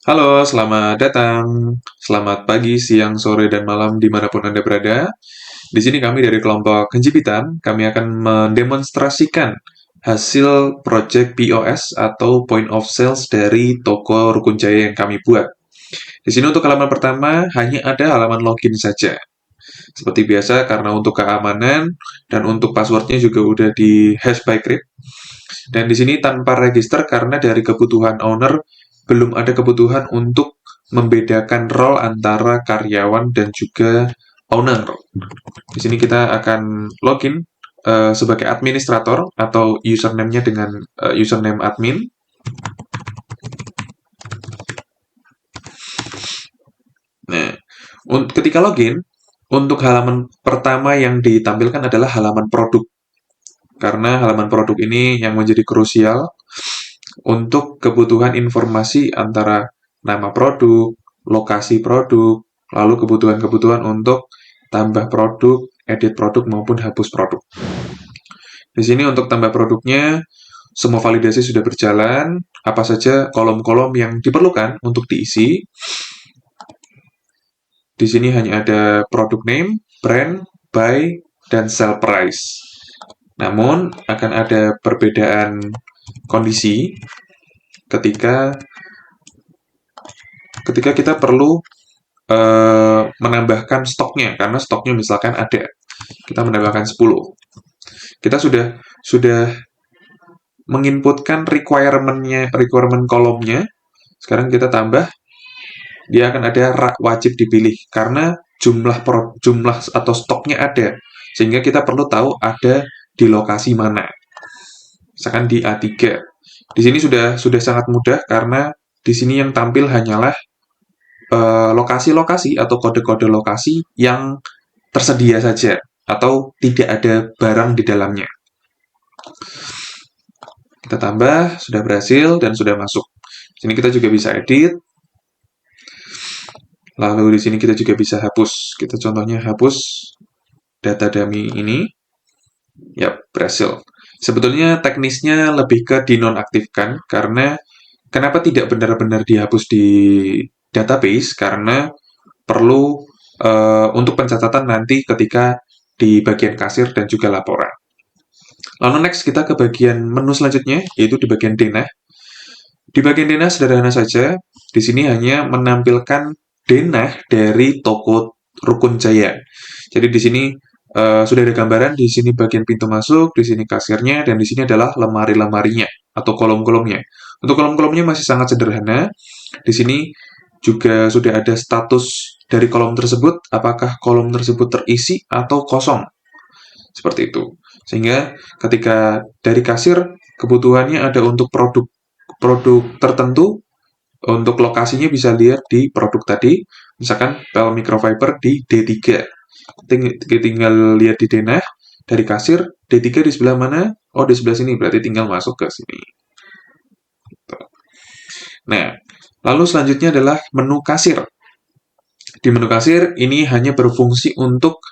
Halo, selamat datang. Selamat pagi, siang, sore, dan malam dimanapun Anda berada. Di sini kami dari kelompok Kenjipitan, kami akan mendemonstrasikan hasil project POS atau Point of Sales dari toko Rukun Jaya yang kami buat. Di sini untuk halaman pertama hanya ada halaman login saja. Seperti biasa, karena untuk keamanan dan untuk passwordnya juga udah di hash by crypt. Dan di sini tanpa register karena dari kebutuhan owner belum ada kebutuhan untuk membedakan role antara karyawan dan juga owner. Di sini kita akan login sebagai administrator atau username-nya dengan username admin. Nah, ketika login, untuk halaman pertama yang ditampilkan adalah halaman produk. Karena halaman produk ini yang menjadi krusial untuk kebutuhan informasi antara nama produk, lokasi produk, lalu kebutuhan-kebutuhan untuk tambah produk, edit produk maupun hapus produk. Di sini untuk tambah produknya, semua validasi sudah berjalan, apa saja kolom-kolom yang diperlukan untuk diisi. Di sini hanya ada produk name, brand, buy, dan sell price. Namun, akan ada perbedaan kondisi ketika ketika kita perlu menambahkan stoknya, karena stoknya misalkan ada, kita menambahkan 10. Kita sudah menginputkan requirement kolomnya. Sekarang kita tambah, dia akan ada wajib dipilih karena jumlah atau stoknya ada, sehingga kita perlu tahu ada di lokasi mana. Misalkan di A3. Di sini sudah sangat mudah karena di sini yang tampil hanyalah lokasi-lokasi atau kode-kode lokasi yang tersedia saja atau tidak ada barang di dalamnya. Kita tambah, sudah berhasil dan sudah masuk. Sini kita juga bisa edit. Lalu di sini kita juga bisa hapus. Kita contohnya hapus data dummy ini. Ya, berhasil. Sebetulnya teknisnya lebih ke dinonaktifkan karena kenapa tidak benar-benar dihapus di database? Karena perlu untuk pencatatan nanti ketika di bagian kasir dan juga laporan. Lalu next kita ke bagian menu selanjutnya, yaitu di bagian denah. Di bagian denah sederhana saja, di sini hanya menampilkan denah dari toko Rukun Jaya. Jadi di sini sudah ada gambaran, di sini bagian pintu masuk, di sini kasirnya, dan di sini adalah lemari-lemarinya atau kolom-kolomnya. Untuk kolom-kolomnya masih sangat sederhana. Di sini juga sudah ada status dari kolom tersebut, apakah kolom tersebut terisi atau kosong. Seperti itu. Sehingga ketika dari kasir, kebutuhannya ada untuk produk tertentu, untuk lokasinya bisa lihat di produk tadi, misalkan pel microfiber di D3. Tinggal lihat di denah, dari kasir, D3 di sebelah mana? Oh, di sebelah sini, berarti tinggal masuk ke sini. Nah, lalu selanjutnya adalah menu kasir. Di menu kasir, ini hanya berfungsi untuk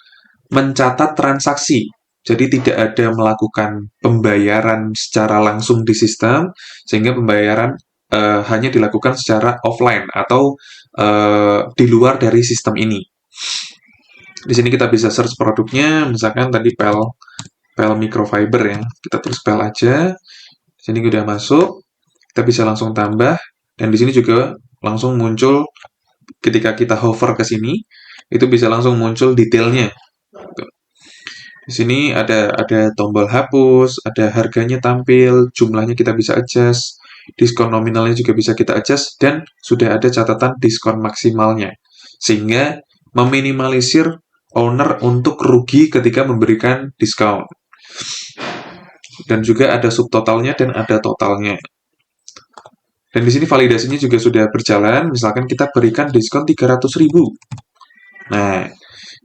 mencatat transaksi. Jadi tidak ada melakukan pembayaran secara langsung di sistem, sehingga pembayaran hanya dilakukan secara offline atau di luar dari sistem ini. Di sini kita bisa search produknya, misalkan tadi pel microfiber ya. Kita tulis pel aja. Di sini udah masuk, kita bisa langsung tambah, dan di sini juga langsung muncul ketika kita hover ke sini, itu bisa langsung muncul detailnya. Di sini ada tombol hapus, ada harganya tampil, jumlahnya kita bisa adjust, diskon nominalnya juga bisa kita adjust, dan sudah ada catatan diskon maksimalnya. Sehingga meminimalisir owner untuk rugi ketika memberikan diskon. Dan juga ada subtotalnya dan ada totalnya. Dan di sini validasinya juga sudah berjalan, misalkan kita berikan diskon 300.000. Nah,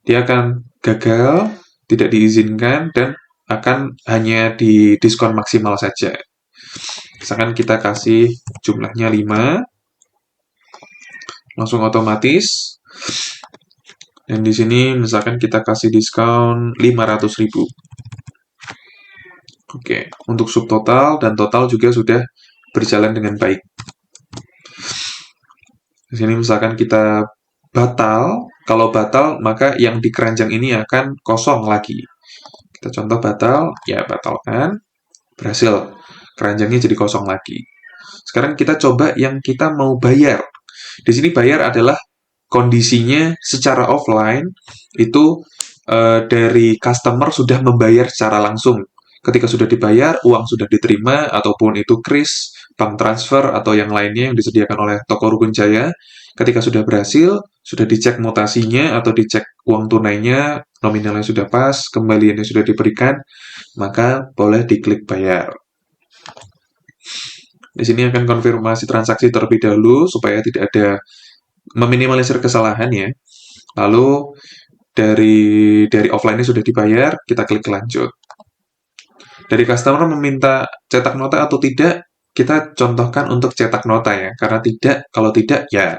dia akan gagal, tidak diizinkan, dan akan hanya di diskon maksimal saja. Misalkan kita kasih jumlahnya 5, langsung otomatis. Dan di sini misalkan kita kasih diskon 500.000. Oke, untuk subtotal dan total juga sudah berjalan dengan baik. Di sini misalkan kita batal, kalau batal maka yang di keranjang ini akan kosong lagi. Kita contoh batal, ya batalkan, berhasil. Keranjangnya jadi kosong lagi. Sekarang kita coba yang kita mau bayar. Di sini bayar adalah kondisinya secara offline itu dari customer sudah membayar secara langsung. Ketika sudah dibayar, uang sudah diterima, ataupun itu kris, bank transfer, atau yang lainnya yang disediakan oleh toko Rukun Jaya. Ketika sudah berhasil, sudah dicek mutasinya atau dicek uang tunainya, nominalnya sudah pas, kembaliannya sudah diberikan, maka boleh diklik bayar. Di sini akan konfirmasi transaksi terlebih dahulu supaya tidak ada meminimalisir kesalahan ya. Lalu dari offline-nya sudah dibayar, kita klik lanjut. Dari customer meminta cetak nota atau tidak, kita contohkan untuk cetak nota ya. Karena kalau tidak ya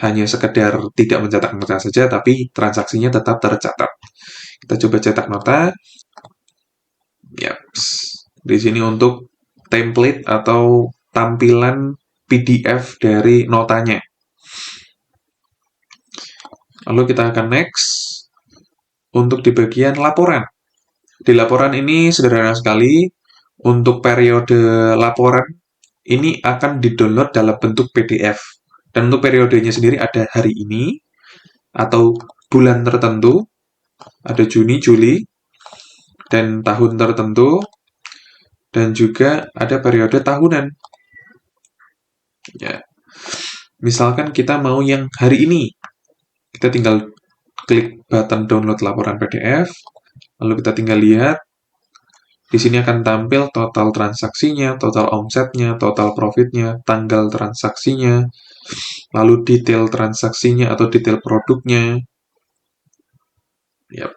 hanya sekedar tidak mencetak nota saja, tapi transaksinya tetap tercatat. Kita coba cetak nota. Ya, di sini untuk template atau tampilan PDF dari notanya. Lalu kita akan next untuk di bagian laporan. Di laporan ini sederhana sekali. Untuk periode laporan ini akan di-download dalam bentuk PDF. Dan untuk periodenya sendiri ada hari ini atau bulan tertentu, ada Juni, Juli, dan tahun tertentu, dan juga ada periode tahunan. Ya. Misalkan kita mau yang hari ini, kita tinggal klik button download laporan PDF, lalu kita tinggal lihat. Di sini akan tampil total transaksinya, total omsetnya, total profitnya, tanggal transaksinya, lalu detail transaksinya atau detail produknya. Yap.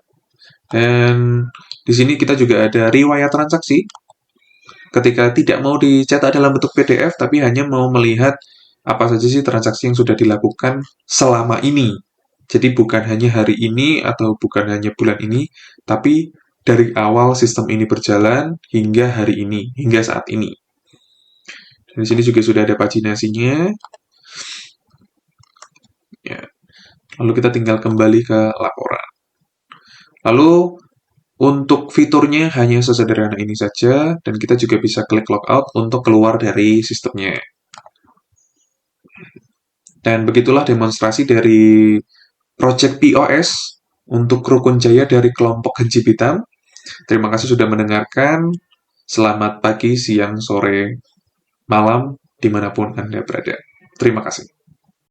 Dan di sini kita juga ada riwayat transaksi. Ketika tidak mau dicetak dalam bentuk PDF, tapi hanya mau melihat apa saja sih transaksi yang sudah dilakukan selama ini. Jadi bukan hanya hari ini atau bukan hanya bulan ini, tapi dari awal sistem ini berjalan hingga hari ini, hingga saat ini. Dan di sini juga sudah ada paginasinya. Ya. Lalu kita tinggal kembali ke laporan. Lalu untuk fiturnya hanya sesederhana ini saja, dan kita juga bisa klik logout untuk keluar dari sistemnya. Dan begitulah demonstrasi dari Project POS untuk Rukun Jaya dari kelompok Haji Hitam. Terima kasih sudah mendengarkan. Selamat pagi, siang, sore, malam, dimanapun Anda berada. Terima kasih.